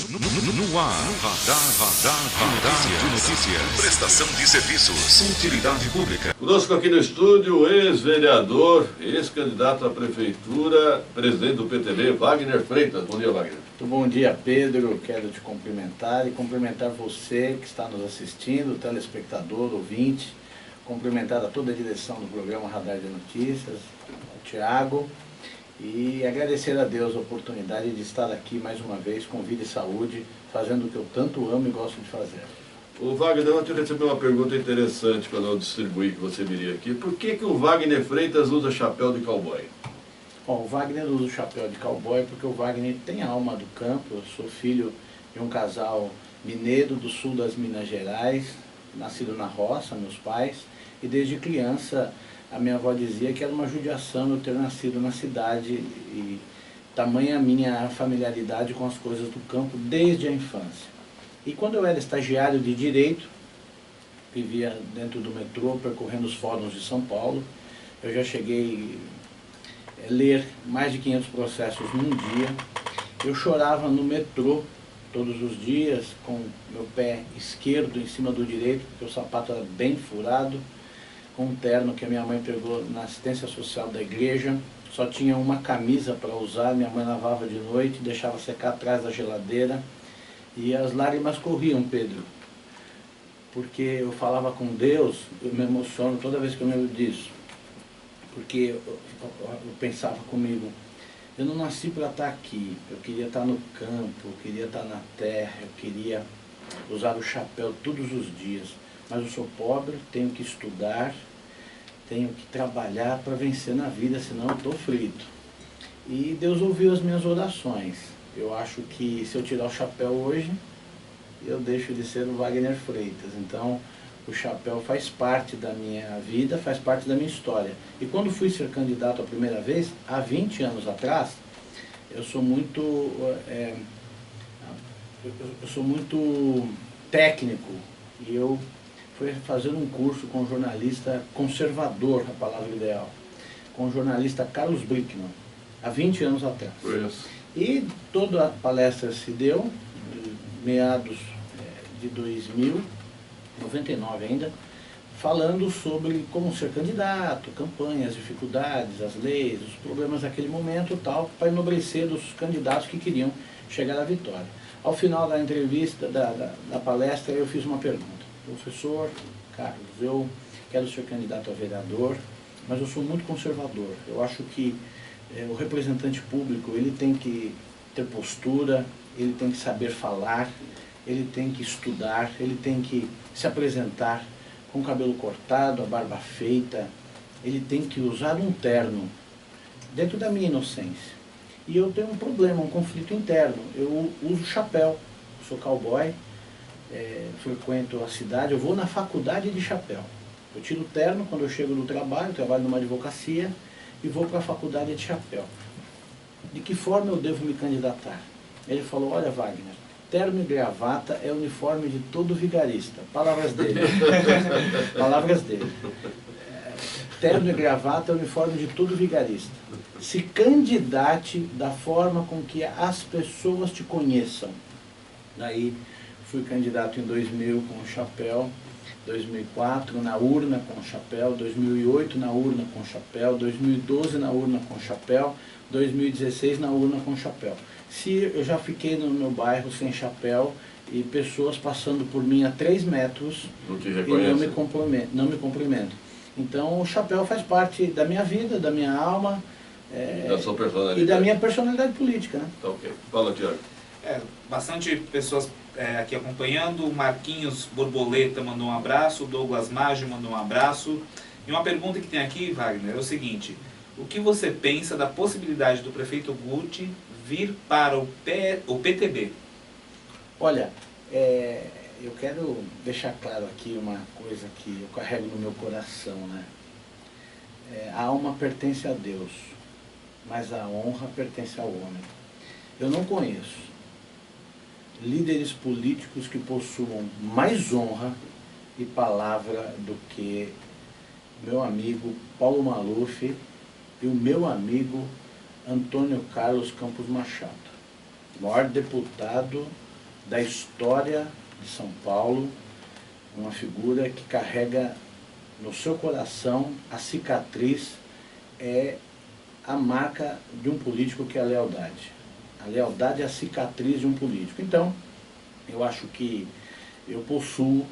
No ar, Radar de Notícias. Prestação de serviços. Utilidade pública. Conosco aqui no estúdio, o ex-vereador, ex-candidato à prefeitura, presidente do PTB, Wagner Freitas. Bom dia, Wagner. Muito bom dia, Pedro. Quero te cumprimentar e cumprimentar você que está nos assistindo, telespectador, ouvinte. Cumprimentar a toda a direção do programa Radar de Notícias, o Thiago. E agradecer a Deus a oportunidade de estar aqui mais uma vez com vida e saúde, fazendo o que eu tanto amo e gosto de fazer. O Wagner, ontem eu recebi uma pergunta interessante quando eu distribuí que você viria aqui. Por que o Wagner Freitas usa chapéu de cowboy? Bom, o Wagner usa o chapéu de cowboy porque o Wagner tem a alma do campo. Eu sou filho de um casal mineiro do sul das Minas Gerais, nascido na roça, meus pais, e desde criança a minha avó dizia que era uma judiação eu ter nascido na cidade e tamanha a minha familiaridade com as coisas do campo desde a infância. E quando eu era estagiário de Direito, vivia dentro do metrô, percorrendo os fóruns de São Paulo, eu já cheguei a ler mais de 500 processos num dia. Eu chorava no metrô todos os dias, com meu pé esquerdo em cima do direito, porque o sapato era bem furado, com um terno que a minha mãe pegou na assistência social da igreja, só tinha uma camisa para usar, minha mãe lavava de noite, deixava secar atrás da geladeira, e as lágrimas corriam, Pedro, porque eu falava com Deus, eu me emociono toda vez que eu lembro disso, porque eu pensava comigo, eu não nasci para estar aqui, eu queria estar no campo, eu queria estar na terra, eu queria usar o chapéu todos os dias, mas eu sou pobre, tenho que estudar, tenho que trabalhar para vencer na vida, senão eu estou frito. E Deus ouviu as minhas orações. Eu acho que se eu tirar o chapéu hoje, eu deixo de ser o Wagner Freitas. Então, o chapéu faz parte da minha vida, faz parte da minha história. E quando fui ser candidato a primeira vez, há 20 anos atrás, eu sou muito técnico. E eu fui fazer um curso com um jornalista conservador, a palavra ideal, com o jornalista Carlos Brickman, há 20 anos atrás. E toda a palestra se deu, meados de 2000, 99 ainda, falando sobre como ser candidato, campanhas, dificuldades, as leis, os problemas daquele momento e tal, para enobrecer os candidatos que queriam chegar à vitória. Ao final da entrevista, da palestra, eu fiz uma pergunta. Professor Carlos, eu quero ser candidato a vereador, mas eu sou muito conservador. Eu acho que o representante público, ele tem que ter postura, ele tem que saber falar, ele tem que estudar, ele tem que se apresentar com o cabelo cortado, a barba feita, ele tem que usar um terno, dentro da minha inocência. E eu tenho um problema, um conflito interno. Eu uso chapéu, sou cowboy, frequento a cidade, eu vou na faculdade de chapéu. Eu tiro o terno quando eu chego do trabalho, trabalho numa advocacia, e vou para a faculdade de chapéu. De que forma eu devo me candidatar? Ele falou, olha Wagner, terno e gravata é o uniforme de todo vigarista. Palavras dele. Palavras dele. Terno e gravata é o uniforme de todo vigarista. Se candidate da forma com que as pessoas te conheçam. Daí fui candidato em 2000 com o chapéu, 2004 na urna com o chapéu, 2008 na urna com o chapéu, 2012 na urna com o chapéu, 2016 na urna com o chapéu. Se eu já fiquei no meu bairro sem chapéu e pessoas passando por mim a 3 metros e não me cumprimentam. Então o chapéu faz parte da minha vida, da minha alma da sua personalidade. E da minha personalidade política, né? Tá ok. Fala, Thiago. Bastante pessoas aqui acompanhando. O Marquinhos Borboleta mandou um abraço, o Douglas Maggio mandou um abraço. E uma pergunta que tem aqui, Wagner, é o seguinte: o que você pensa da possibilidade do prefeito Guti vir para o PTB? Olha, eu quero deixar claro aqui uma coisa que eu carrego no meu coração, né? A alma pertence a Deus, mas a honra pertence ao homem. Eu não conheço líderes políticos que possuam mais honra e palavra do que meu amigo Paulo Maluf e o meu amigo Antônio Carlos Campos Machado, maior deputado da história de São Paulo, uma figura que carrega no seu coração a cicatriz, a marca de um político, que é a lealdade. A lealdade é a cicatriz de um político. Então, eu acho que eu possuo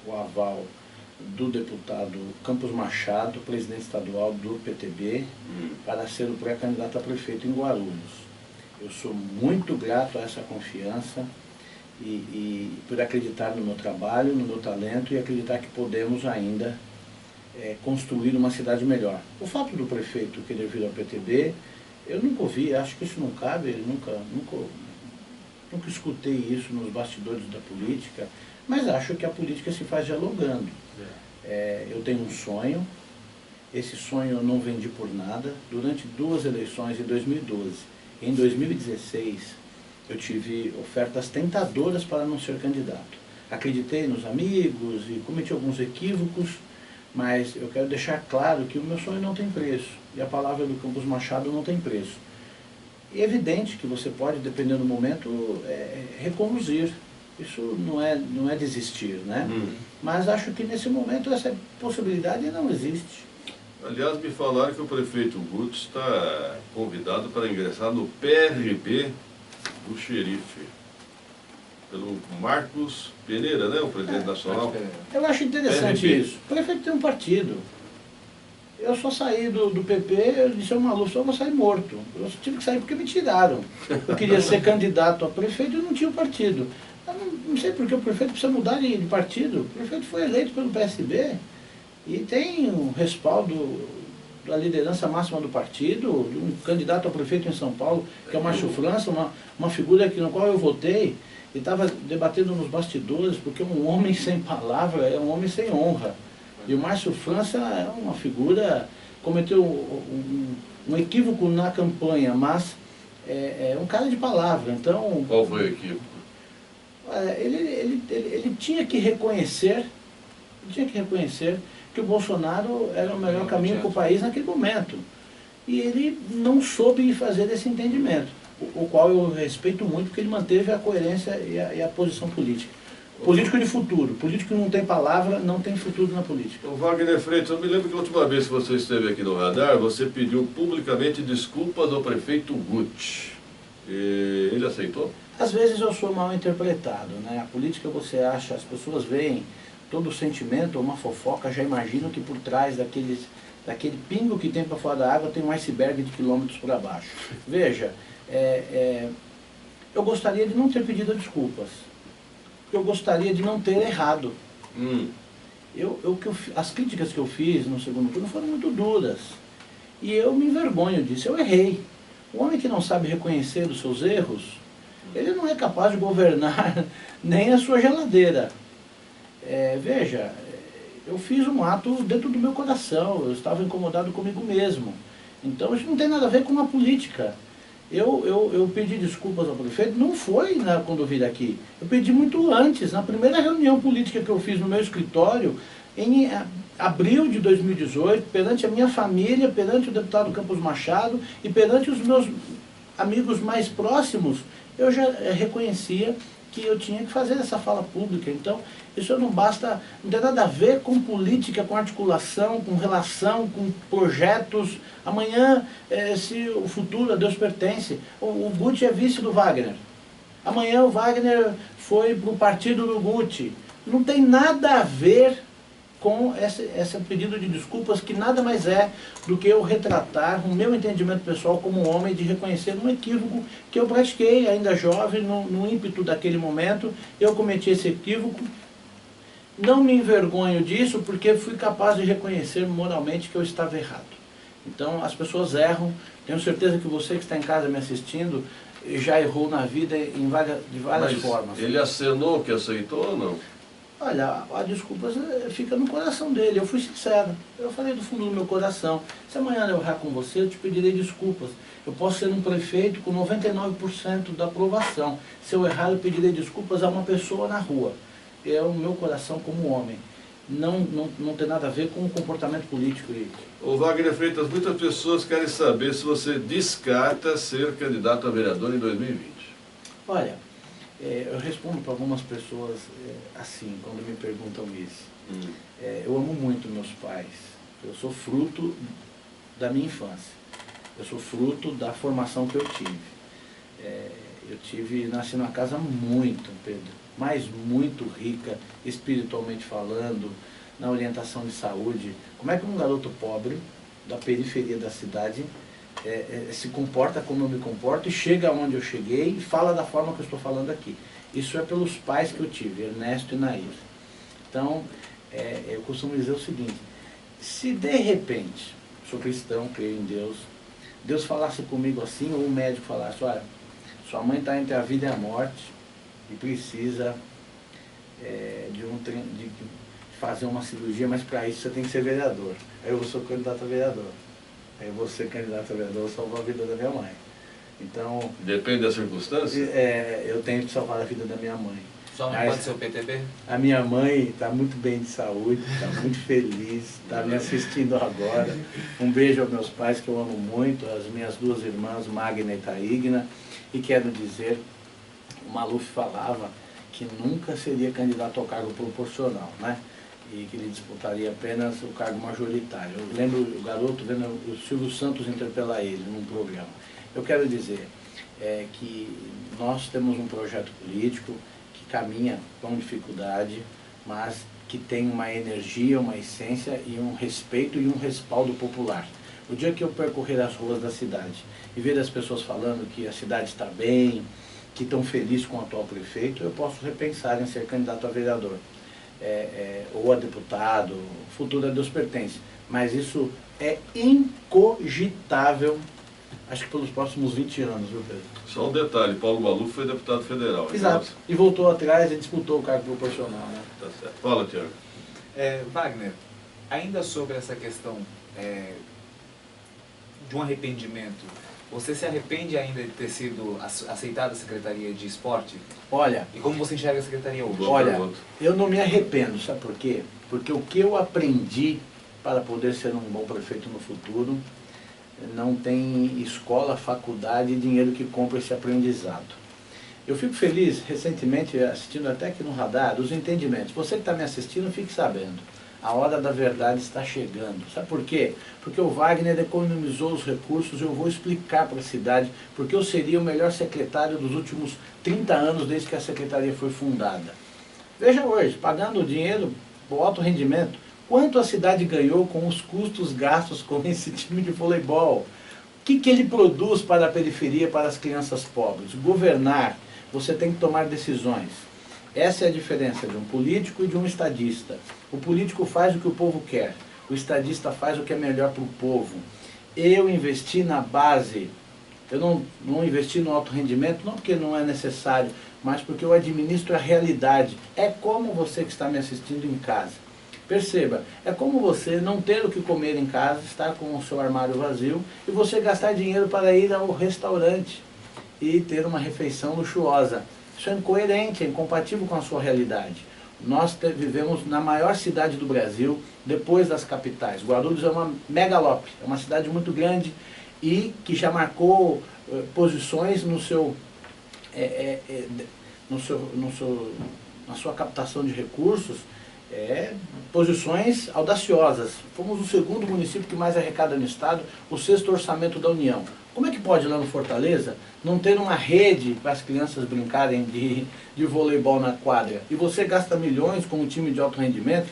o aval do deputado Campos Machado, presidente estadual do PTB, para ser o pré-candidato a prefeito em Guarulhos. Eu sou muito grato a essa confiança e por acreditar no meu trabalho, no meu talento, e acreditar que podemos ainda construir uma cidade melhor. O fato do prefeito querer vir ao PTB, eu nunca ouvi, acho que isso não cabe, nunca escutei isso nos bastidores da política, mas acho que a política se faz dialogando. Eu tenho um sonho, esse sonho eu não vendi por nada. Durante 2 eleições, em 2012 e em 2016, eu tive ofertas tentadoras para não ser candidato. Acreditei nos amigos e cometi alguns equívocos, mas eu quero deixar claro que o meu sonho não tem preço, e a palavra do Campos Machado não tem preço. É evidente que você pode, dependendo do momento, reconduzir. Isso não é desistir, né? Mas acho que nesse momento essa possibilidade não existe. Aliás, me falaram que o prefeito Guto está convidado para ingressar no PRB do xerife, pelo Marcos Pereira, né, o presidente nacional. Eu acho interessante PRB. isso. O prefeito tem um partido. Eu só saí do PP, eu disse ao Maluf, eu vou sair morto. Eu tive que sair porque me tiraram. Eu queria ser candidato a prefeito e não tinha o partido. Eu não sei porque o prefeito precisa mudar de partido. O prefeito foi eleito pelo PSB e tem um respaldo da liderança máxima do partido, de um candidato a prefeito em São Paulo, que é o Márcio França, uma figura no qual eu votei, e estava debatendo nos bastidores, porque um homem sem palavra é um homem sem honra. E o Márcio França é uma figura, cometeu um equívoco na campanha, mas é um cara de palavra. Então, qual foi o equívoco? Ele tinha que reconhecer que o Bolsonaro era o melhor caminho para o país naquele momento. E ele não soube fazer esse entendimento, o qual eu respeito muito, porque ele manteve a coerência e a posição política. Político de futuro. Político que não tem palavra, não tem futuro na política. O Wagner Freitas, eu me lembro que a última vez que você esteve aqui no Radar, você pediu publicamente desculpas ao prefeito Guti. E ele aceitou? Às vezes eu sou mal interpretado, né? A política você acha, as pessoas veem todo o sentimento, uma fofoca, já imaginam que por trás daquele pingo que tem para fora da água tem um iceberg de quilômetros para baixo. Veja, eu gostaria de não ter pedido desculpas. Eu gostaria de não ter errado. As críticas que eu fiz no segundo turno foram muito duras. E eu me envergonho disso, eu errei. O homem que não sabe reconhecer os seus erros, ele não é capaz de governar nem a sua geladeira. Veja, eu fiz um ato dentro do meu coração, eu estava incomodado comigo mesmo. Então isso não tem nada a ver com a política. Eu pedi desculpas ao prefeito, não foi quando eu vim aqui. Eu pedi muito antes, na primeira reunião política que eu fiz no meu escritório, em abril de 2018, perante a minha família, perante o deputado Campos Machado e perante os meus amigos mais próximos, eu já reconhecia que eu tinha que fazer essa fala pública. Então, isso não tem nada a ver com política, com articulação, com relação, com projetos. Amanhã, se o futuro a Deus pertence, o Guti é vice do Wagner. Amanhã o Wagner foi para o partido do Guti. Não tem nada a ver com esse pedido de desculpas, que nada mais é do que eu retratar o meu entendimento pessoal como homem, de reconhecer um equívoco que eu pratiquei ainda jovem, no ímpeto daquele momento. Eu cometi esse equívoco, não me envergonho disso, porque fui capaz de reconhecer moralmente que eu estava errado. Então as pessoas erram, tenho certeza que você que está em casa me assistindo já errou na vida de várias formas. Ele acenou que aceitou ou não? Olha, a desculpa fica no coração dele. Eu fui sincero. Eu falei do fundo do meu coração. Se amanhã eu errar com você, eu te pedirei desculpas. Eu posso ser um prefeito com 99% da aprovação. Se eu errar, eu pedirei desculpas a uma pessoa na rua. É o meu coração como homem. Não tem nada a ver com o comportamento político. Ô Wagner Freitas, muitas pessoas querem saber se você descarta ser candidato a vereador em 2020. Olha, Eu respondo para algumas pessoas assim, quando me perguntam isso. Eu amo muito meus pais. Eu sou fruto da minha infância. Eu sou fruto da formação que eu tive. Nasci numa casa muito, Pedro, mas muito rica, espiritualmente falando, na orientação de saúde. Como é que um garoto pobre, da periferia da cidade, se comporta como eu me comporto e chega onde eu cheguei e fala da forma que eu estou falando aqui? Isso é pelos pais que eu tive, Ernesto e Nair. Então, eu costumo dizer o seguinte: se de repente, sou cristão, creio em Deus, Deus falasse comigo assim, ou o médico falasse, olha, sua mãe está entre a vida e a morte e precisa de fazer uma cirurgia, mas para isso você tem que ser vereador. Aí eu sou candidato a vereador. Aí eu vou ser candidato a vereador, salvar a vida da minha mãe. Então... Depende da circunstância? Eu tenho que salvar a vida da minha mãe. Só não pode ser o PTB? A minha mãe está muito bem de saúde, está muito feliz, está me assistindo agora. Um beijo aos meus pais, que eu amo muito, as minhas duas irmãs, Magna e Taígna. E quero dizer, o Maluf falava que nunca seria candidato ao cargo proporcional, né? E que ele disputaria apenas o cargo majoritário. Eu lembro o garoto vendo o Silvio Santos interpelar ele num programa. Eu quero dizer que nós temos um projeto político que caminha com dificuldade, mas que tem uma energia, uma essência e um respeito e um respaldo popular. O dia que eu percorrer as ruas da cidade e ver as pessoas falando que a cidade está bem, que estão felizes com o atual prefeito, eu posso repensar em ser candidato a vereador. Ou a deputado, o futuro a Deus pertence. Mas isso é incogitável, acho que pelos próximos 20 anos, viu, Pedro? Só um detalhe, Paulo Maluf foi deputado federal. Exato, então... e voltou atrás e disputou o cargo proporcional, né? Tá certo. Fala, Tiago. Wagner, ainda sobre essa questão de um arrependimento, você se arrepende ainda de ter sido aceitado a Secretaria de Esporte? Olha... E como você enxerga a Secretaria hoje? Olha, eu não me arrependo, sabe por quê? Porque o que eu aprendi para poder ser um bom prefeito no futuro, não tem escola, faculdade e dinheiro que compre esse aprendizado. Eu fico feliz, recentemente, assistindo até aqui no radar, dos entendimentos. Você que está me assistindo, fique sabendo. A hora da verdade está chegando. Sabe por quê? Porque o Wagner economizou os recursos e eu vou explicar para a cidade porque eu seria o melhor secretário dos últimos 30 anos desde que a secretaria foi fundada. Veja hoje, pagando o dinheiro, o alto rendimento, quanto a cidade ganhou com os custos gastos com esse time de voleibol? O que ele produz para a periferia, para as crianças pobres? Governar, você tem que tomar decisões. Essa é a diferença de um político e de um estadista. O político faz o que o povo quer, o estadista faz o que é melhor para o povo. Eu investi na base, eu não investi no alto rendimento, não porque não é necessário, mas porque eu administro a realidade. É como você que está me assistindo em casa. Perceba, é como você não ter o que comer em casa, estar com o seu armário vazio e você gastar dinheiro para ir ao restaurante e ter uma refeição luxuosa. Isso é incoerente, é incompatível com a sua realidade. Nós vivemos na maior cidade do Brasil, depois das capitais. Guarulhos é uma megalópole, é uma cidade muito grande e que já marcou posições na sua captação de recursos, posições audaciosas. Fomos o segundo município que mais arrecada no estado, o 6º orçamento da União. Como é que pode lá no Fortaleza não ter uma rede para as crianças brincarem de voleibol na quadra? E você gasta milhões com um time de alto rendimento?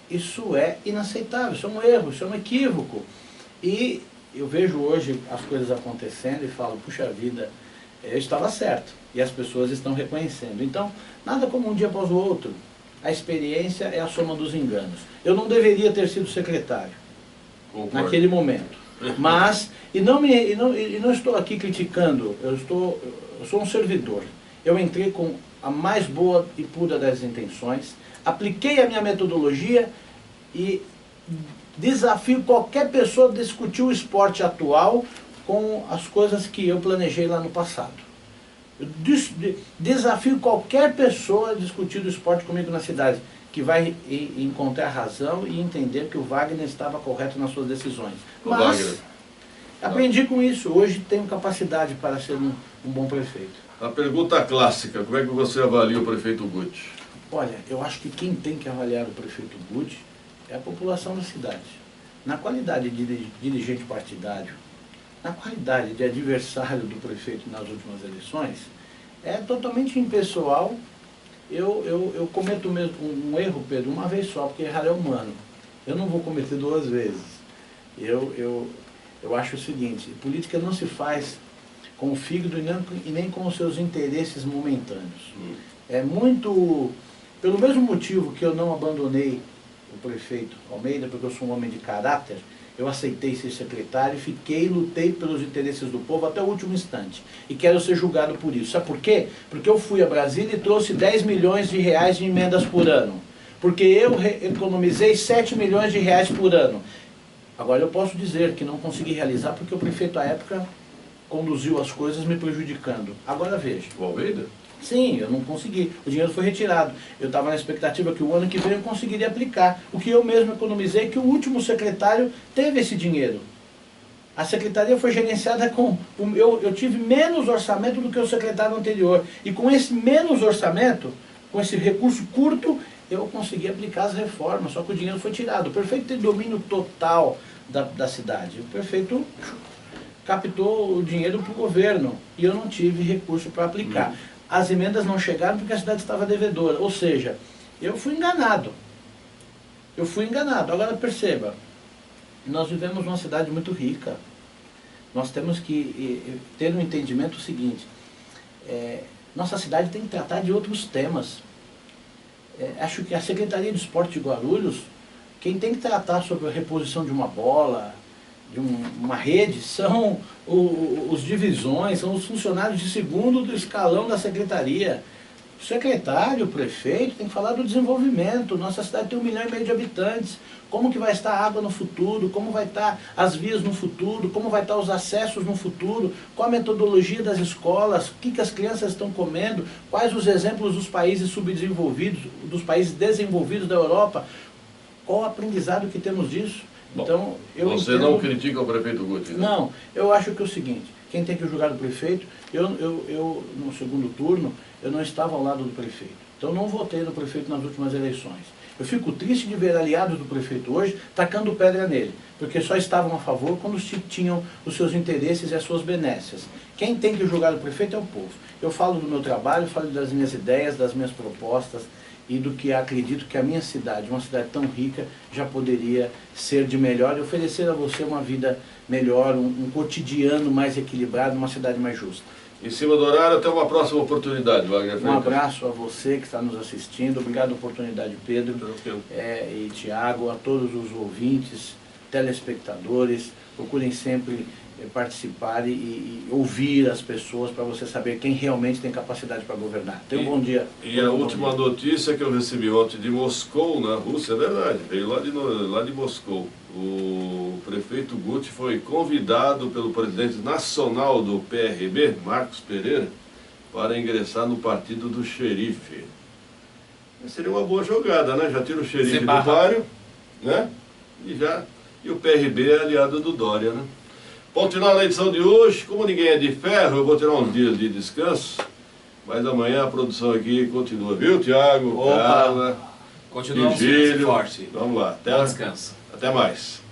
Isso é inaceitável, isso é um erro, isso é um equívoco. E eu vejo hoje as coisas acontecendo e falo, puxa vida, eu estava certo. E as pessoas estão reconhecendo. Então, nada como um dia após o outro. A experiência é a soma dos enganos. Eu não deveria ter sido secretário naquele momento. Mas, não estou aqui criticando, eu sou um servidor. Eu entrei com a mais boa e pura das intenções, apliquei a minha metodologia e desafio qualquer pessoa a discutir o esporte atual com as coisas que eu planejei lá no passado. Eu desafio qualquer pessoa a discutir o esporte comigo na cidade, que vai encontrar razão e entender que o Wagner estava correto nas suas decisões. Mas aprendi com isso, hoje tenho capacidade para ser um bom prefeito. A pergunta clássica, como é que você avalia o prefeito Guti? Olha, eu acho que quem tem que avaliar o prefeito Guti é a população da cidade. Na qualidade de dirigente partidário, na qualidade de adversário do prefeito nas últimas eleições, é totalmente impessoal. Eu cometo mesmo um erro, Pedro, uma vez só, porque errar é humano. Eu não vou cometer 2 vezes. Eu acho o seguinte, política não se faz com o fígado e nem com os seus interesses momentâneos. É muito... Pelo mesmo motivo que eu não abandonei o prefeito Almeida, porque eu sou um homem de caráter, eu aceitei ser secretário, fiquei e lutei pelos interesses do povo até o último instante. E quero ser julgado por isso. Sabe por quê? Porque eu fui a Brasília e trouxe 10 milhões de reais de emendas por ano. Porque eu economizei 7 milhões de reais por ano. Agora eu posso dizer que não consegui realizar porque o prefeito à época conduziu as coisas me prejudicando. Agora veja. O Almeida? Sim, eu não consegui. O dinheiro foi retirado. Eu estava na expectativa que o ano que vem eu conseguiria aplicar. O que eu mesmo economizei, que o último secretário teve esse dinheiro. A secretaria foi gerenciada com... Eu tive menos orçamento do que o secretário anterior. E com esse menos orçamento, com esse recurso curto, eu consegui aplicar as reformas. Só que o dinheiro foi tirado. O prefeito tem domínio total da cidade. O prefeito captou o dinheiro para o governo. E eu não tive recurso para aplicar. As emendas não chegaram porque a cidade estava devedora. Ou seja, eu fui enganado. Eu fui enganado. Agora perceba, nós vivemos numa cidade muito rica. Nós temos que ter um entendimento seguinte. Nossa cidade tem que tratar de outros temas. Acho que a Secretaria de Esporte de Guarulhos, quem tem que tratar sobre a reposição de uma bola, de uma rede, são os divisões, são os funcionários de segundo do escalão da secretaria. O secretário, o prefeito, tem que falar do desenvolvimento. Nossa cidade tem 1,5 milhão de habitantes. Como que vai estar a água no futuro? Como vai estar as vias no futuro? Como vai estar os acessos no futuro? Qual a metodologia das escolas? O que as crianças estão comendo? Quais os exemplos dos países subdesenvolvidos, dos países desenvolvidos da Europa? Qual o aprendizado que temos disso? Então, você não critica o prefeito Guti? Né? Não, eu acho que é o seguinte, quem tem que julgar o prefeito, eu no segundo turno, eu não estava ao lado do prefeito. Então eu não votei no prefeito nas últimas eleições. Eu fico triste de ver aliados do prefeito hoje tacando pedra nele, porque só estavam a favor quando tinham os seus interesses e as suas benécias. Quem tem que julgar o prefeito é o povo. Eu falo do meu trabalho, falo das minhas ideias, das minhas propostas, e do que acredito que a minha cidade, uma cidade tão rica, já poderia ser de melhor e oferecer a você uma vida melhor, um cotidiano mais equilibrado, uma cidade mais justa. Em cima do horário, até uma próxima oportunidade, Wagner Freitas. Um abraço a você que está nos assistindo, obrigado pela oportunidade, Pedro e Tiago, a todos os ouvintes, telespectadores, procurem sempre participar e ouvir as pessoas para você saber quem realmente tem capacidade para governar. Tenha um bom dia. E a última notícia que eu recebi ontem de Moscou, na Rússia, é verdade, veio lá de Moscou. O prefeito Guti foi convidado pelo presidente nacional do PRB, Marcos Pereira, para ingressar no partido do xerife. Seria uma boa jogada, né? Já tira o xerife do páreo, né? E o PRB é aliado do Dória, né? Continuando na edição de hoje, como ninguém é de ferro, eu vou tirar uns dias de descanso, mas amanhã a produção aqui continua, viu, Tiago? Opa! Continuamos forte. Vamos lá, Bom descanso. Até mais.